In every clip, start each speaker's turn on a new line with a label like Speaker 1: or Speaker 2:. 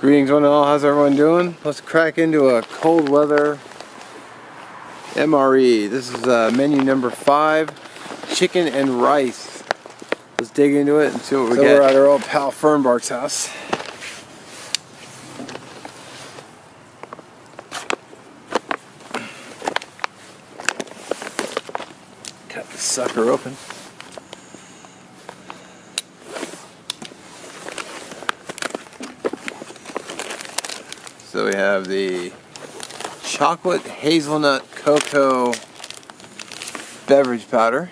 Speaker 1: Greetings one and all, how's everyone doing? Let's crack into a cold weather MRE. This is menu number 5, chicken and rice. Let's dig into it and see what we get. We're at our old pal Fernbark's house. Cut the sucker open. So we have the chocolate hazelnut cocoa beverage powder.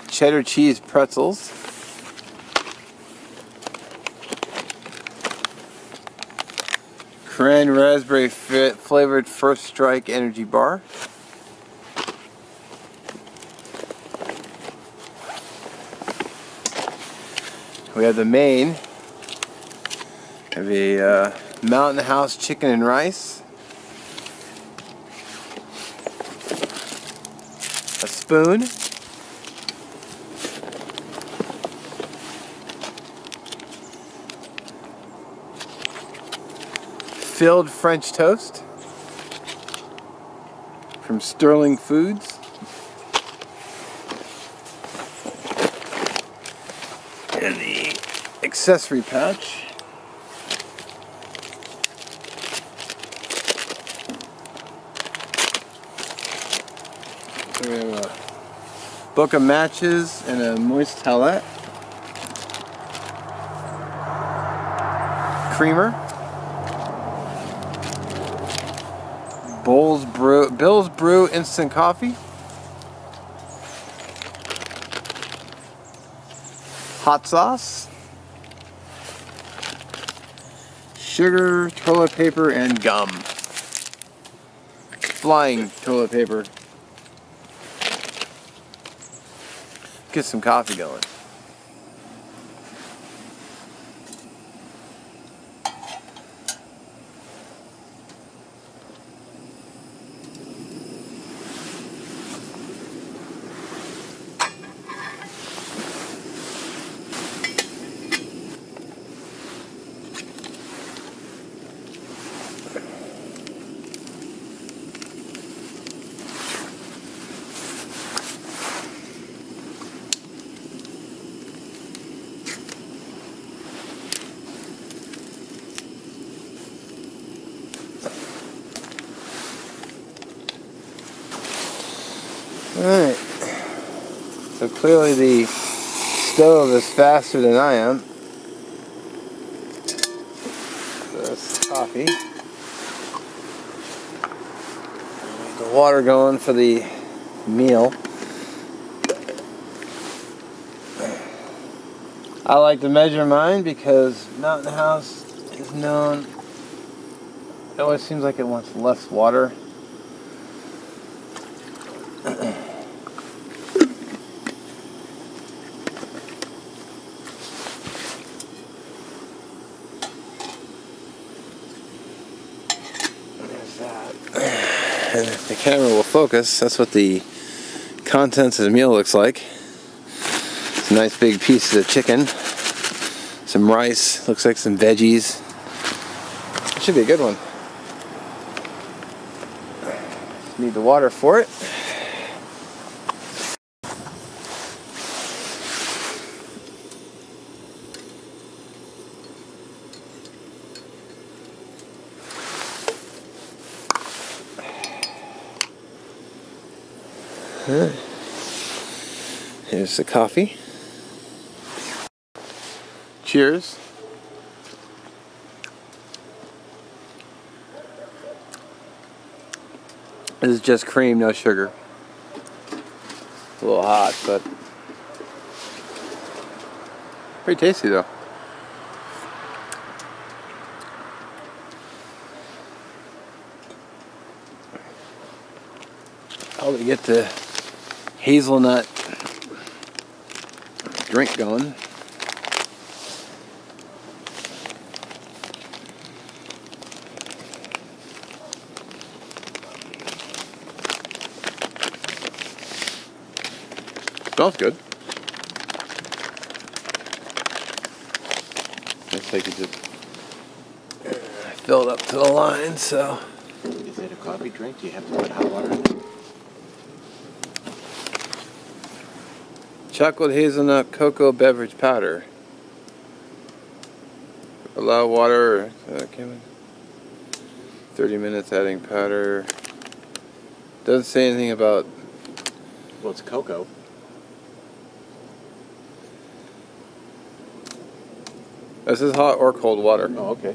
Speaker 1: Cheddar cheese pretzels. Cran raspberry flavored First Strike energy bar. We have the main. We have a Mountain House chicken and rice. A spoon. Filled French toast from Sterling Foods. And the accessory pouch. So we have a book of matches and a moist towelette. Creamer. Bill's Brew instant coffee. Hot sauce. Sugar, toilet paper, and gum. Flying toilet paper. Get some coffee going. Alright, so clearly the stove is faster than I am. So that's coffee. Get the water going for the meal. I like to measure mine because Mountain House is known, it always seems like it wants less water. And if the camera will focus, that's what the contents of the meal looks like. Some nice big pieces of chicken, some rice, looks like some veggies. It should be a good one. Need the water for it. Here's the coffee. Cheers. This is just cream, no sugar. It's a little hot, but pretty tasty though. Probably get the hazelnut drink going. smells good. Looks like it just filled up to the line, so.
Speaker 2: Is it a coffee drink? Do you have to put hot water in it?
Speaker 1: Chocolate hazelnut cocoa beverage powder. Allow water. 30 minutes adding powder. Doesn't say anything about.
Speaker 2: Well, it's cocoa.
Speaker 1: This is hot or cold water.
Speaker 2: Oh, okay.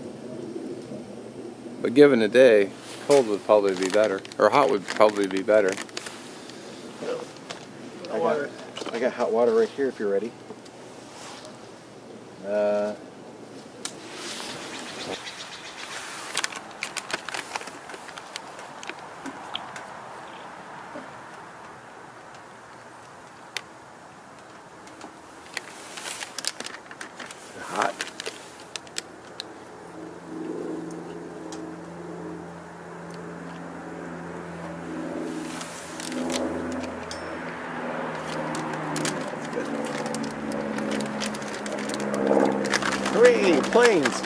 Speaker 1: But given a day, cold would probably be better. Or hot would probably be better.
Speaker 2: I got hot water right here if you're ready. Hot. Hooray, planes!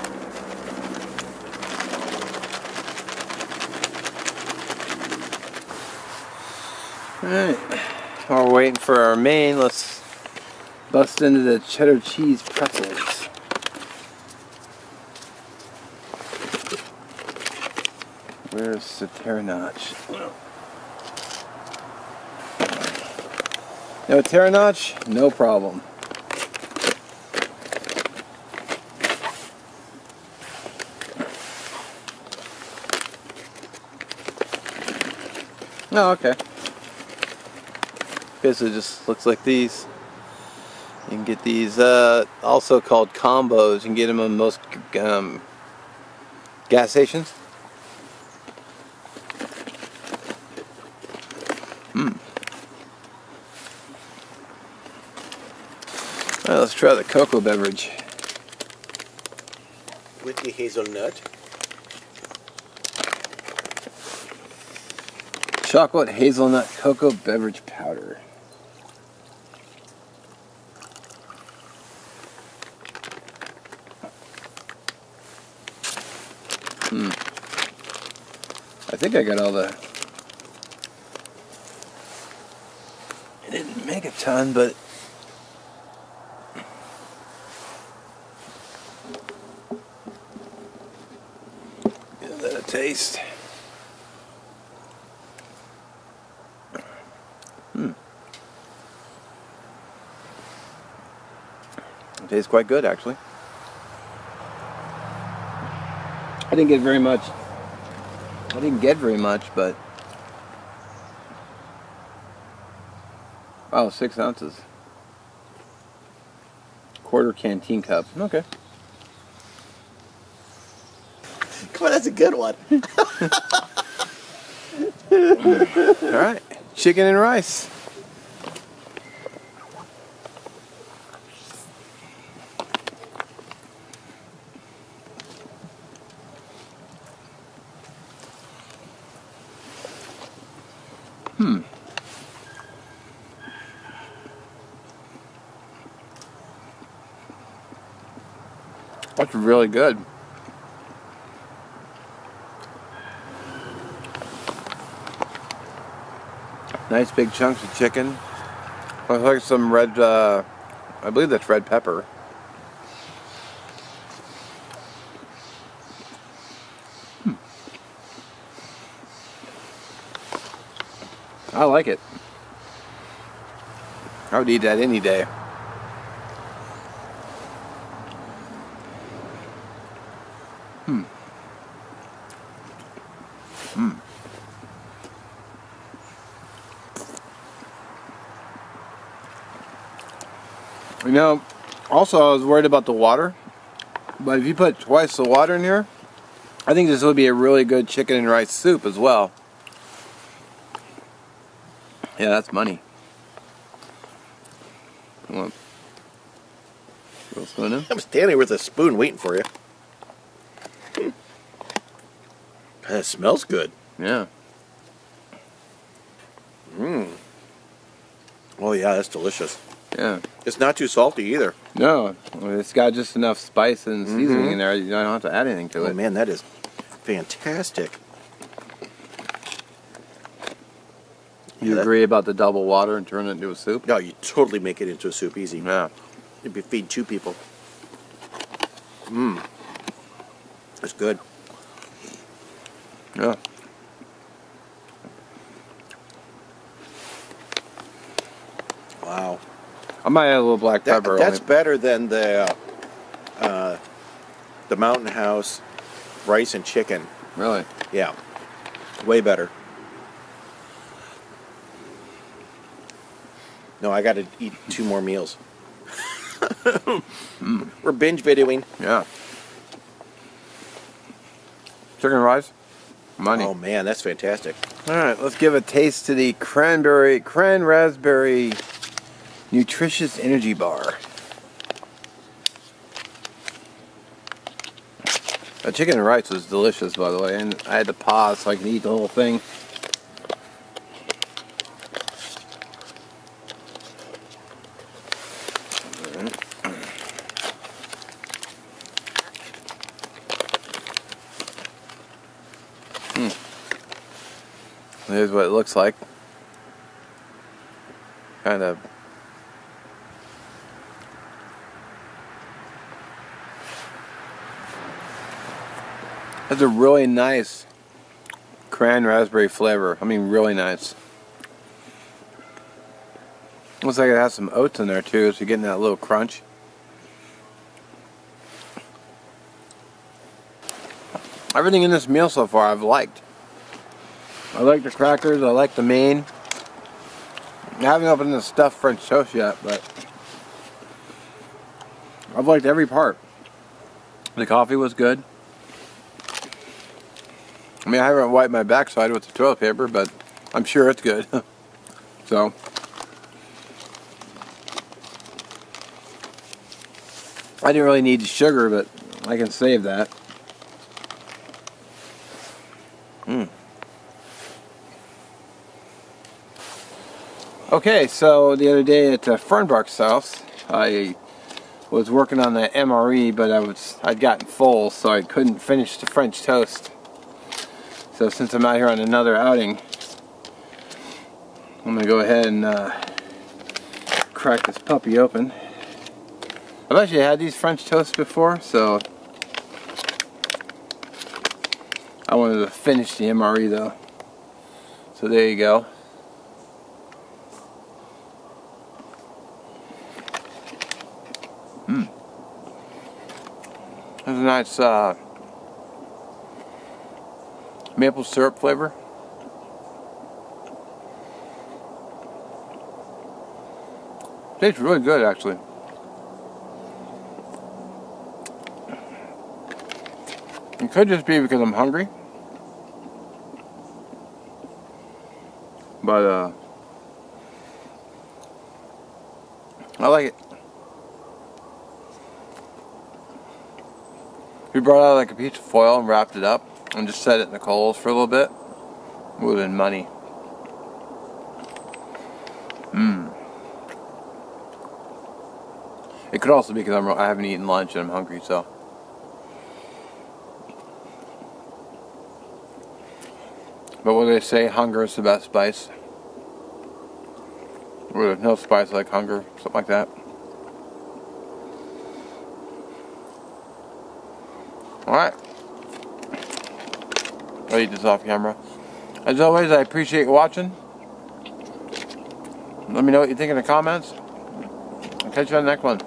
Speaker 1: Alright, while we're waiting for our main, let's bust into the cheddar cheese pretzels. Where's the terra notch? No terra notch? No problem. Oh, okay. Basically just looks like these. You can get these also called combos. You can get them on most gas stations. Alright, let's try the cocoa beverage.
Speaker 2: With the hazelnut.
Speaker 1: Chocolate hazelnut cocoa beverage powder. I think I got all the. I didn't make a ton, but give that a taste. It tastes quite good, actually. I didn't get very much. But oh, 6 ounces. Quarter canteen cup. Okay.
Speaker 2: Come on, that's a good one.
Speaker 1: All right, chicken and rice. That's really good. Nice big chunks of chicken. I like some red, I believe that's red pepper. I like it. I would eat that any day. You know, also I was worried about the water, but if you put twice the water in here, I think this would be a really good chicken and rice soup as well. Yeah, that's money. What's going on?
Speaker 2: I'm standing with a spoon waiting for you. That smells good.
Speaker 1: Yeah.
Speaker 2: Well, Oh yeah, that's delicious.
Speaker 1: Yeah.
Speaker 2: It's not too salty either.
Speaker 1: No, it's got just enough spice and seasoning in there. You don't have to add anything to it.
Speaker 2: Oh man, that is fantastic.
Speaker 1: You agree about the double water and turn it into a soup?
Speaker 2: No, you totally make it into a soup easy.
Speaker 1: Yeah.
Speaker 2: If you feed 2 people. That's good.
Speaker 1: Yeah.
Speaker 2: Wow.
Speaker 1: I might add a little black pepper.
Speaker 2: That's better than the Mountain House rice and chicken.
Speaker 1: Really?
Speaker 2: Yeah. Way better. No, I got to eat 2 more meals. We're binge videoing.
Speaker 1: Yeah. Chicken rice? Money.
Speaker 2: Oh man, that's fantastic.
Speaker 1: Alright, let's give a taste to the cran raspberry nutritious energy bar. The chicken and rice was delicious, by the way, and I had to pause so I could eat the whole thing. Here's what it looks like. Kind of. Has a really nice cran raspberry flavor. I mean, really nice. Looks like it has some oats in there too, so you're getting that little crunch. Everything in this meal so far I've liked. I like the crackers, I like the main. I haven't opened the stuffed French toast yet, but I've liked every part. The coffee was good. I mean, I haven't wiped my backside with the toilet paper, but I'm sure it's good. So, I didn't really need sugar, but I can save that. Okay, so the other day at Fernbark's house, I was working on the MRE, but I'd gotten full, so I couldn't finish the French toast. So since I'm out here on another outing, I'm gonna go ahead and crack this puppy open. I've actually had these French toasts before, so I wanted to finish the MRE though. So there you go. There's a nice maple syrup flavor. Tastes really good, actually. It could just be because I'm hungry, but I like it. We brought out like a piece of foil and wrapped it up and just set it in the coals for a little bit. It would have been money. It could also be because I haven't eaten lunch and I'm hungry, so. But what do they say? Hunger is the best spice. Or there's no spice like hunger, something like that. Alright. I'll eat this off camera. As always, I appreciate you watching. Let me know what you think in the comments. I'll catch you on the next one.